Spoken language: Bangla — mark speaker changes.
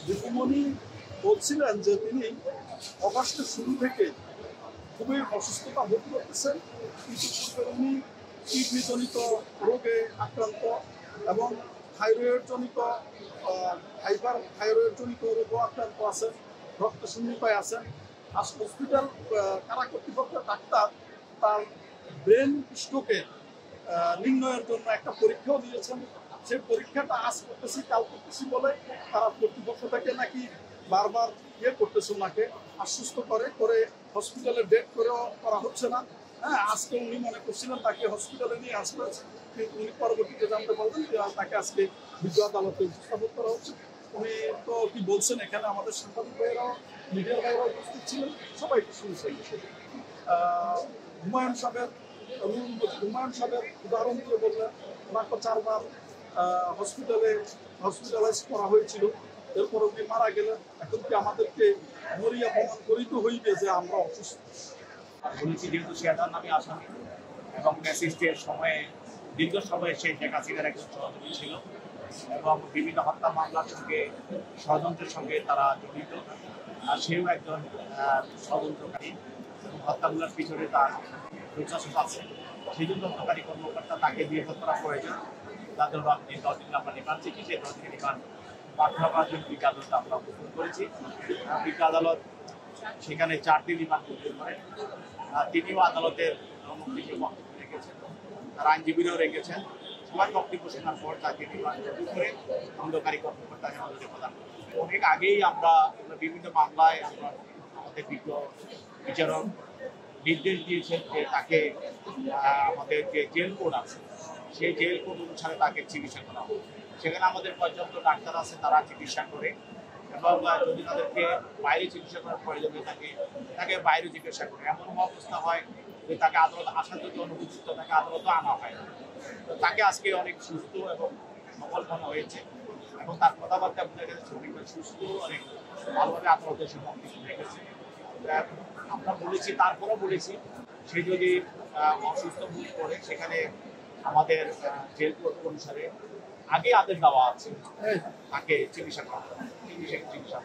Speaker 1: দীপুমণি বলছিলেন যে তিনি অগাস্টের শুরু থেকে খুবই অসুস্থতা বোধ করতেছেন, কিন্তু পূর্বে উনি কিডনিজনিত রোগে আক্রান্ত এবং থাইরয়েডজনিত হাইপার থাইরয়েডজনিত রোগও আক্রান্ত আছেন, রক্তশূন্যতায় আছেন। আজ হসপিটাল কারা কর্তৃপক্ষের ডাক্তার তার ব্রেন স্ট্রোকের নির্ণয়ের জন্য একটা পরীক্ষাও দিয়েছেন। সেই পরীক্ষাটা আজ করতেছি কাল করতেছি বলে তারা কর্তৃপক্ষ থেকে নাকি বারবার করতেছে, ওনাকে আশ্বস্ত করে হসপিটালে ডেট করেও করা হচ্ছে না। হ্যাঁ, আজকে উনি মনে করছিলেন তাকে হসপিটালে নিয়ে আসবে, কিন্তু উনি পরবর্তীতে জানতে পারবেন যে তাকে আজকে বিজ্ঞ আদালতে উপস্থাপন করা হচ্ছে। উনি তো কি বলছেন, এখানে আমাদের সাংবাদিক ভাইয়েরাও মিডিয়ার ভাইয়েরাও উপস্থিত ছিলেন, সবাই শুনছে এই বিষয়ে। হুমায়ুন সাহেবের উদাহরণ দিয়ে বললেন ওনাকে 4 বার হসপিটালাইজ করা হয়েছিল, এরপর উনি মারা গেলেন। এখন কি আমাদেরকে মরিয়া প্রমাণ করিতে হইবে যে আমরা অসুস্থ?
Speaker 2: বলেছি যেহেতু সে তার নামে আসামি এবং ফ্যাসিস্টের সময়ে দীর্ঘ সময়ে সে শেখ হাসিনার একজন সহযোগী ছিল এবং বিভিন্ন হত্যা মামলার সঙ্গে ষড়যন্ত্রের সঙ্গে তারা জড়িত, আর সেও একজন ষড়যন্ত্রকারী। হত্যাগুলোর পিছনে তার প্রশাসন আছে, সেই জন্য তদন্তকারী কর্মকর্তা তাকে দিয়ে করা প্রয়োজন। তার জন্য আপনি 10 দিন আমরা রিমান্ড চেয়েছি, সেই 10 দিনের রিমান্ড প্রার্থনা করার জন্য বিজ্ঞ আদালতে আমরা অনুরোধ করেছি। বিজ্ঞ আদালত সেখানে 4 দিন রিমান্ড মঞ্জুর করেন। তিনিও আদালতের মুক্তিকে বক্তব্য রেখেছেন, তার আইনজীবীরাও রেখেছেন। সবার বক্তব্য শোনার পর তাকে রিমান্ড মঞ্জুর করে তদন্তকারী কর্মকর্তা আমাদের প্রদান করেন। অনেক আগেই আমরা বিভিন্ন মামলায় আমরা আমাদের বিজ্ঞ বিচারক নির্দেশ দিয়েছেন যে তাকে আমাদের যে জেল কোড আছে সেই জেল কোড অনুসারে তাকে চিকিৎসা করা হবে। সেখানে আমাদের পর্যাপ্ত ডাক্তার আছে, তারা চিকিৎসা করে এবং যদি তাদেরকে বাইরে চিকিৎসা করার প্রয়োজন হয় তাকে বাইরে চিকিৎসা করে। এমন অবস্থা হয় যে তাকে আদালত আসার জন্য অনুপযুক্ত, তাকে আদালতে আনা হয় না। তো তাকে আজকে অনেক সুস্থ এবং সফল মনে হয়েছে এবং তার কথাবার্তা বোঝা গেছে অনেকটা সুস্থ, অনেক ভালোভাবে আদালতের সম্মুখে রেখেছে। আমরা বলেছি, তারপরেও বলেছি সে যদি অসুস্থ বোধ করে সেখানে আমাদের জেল কোড অনুসারে আগে আদেশ দেওয়া আছে তাকে চিকিৎসা করা, চিকিৎসা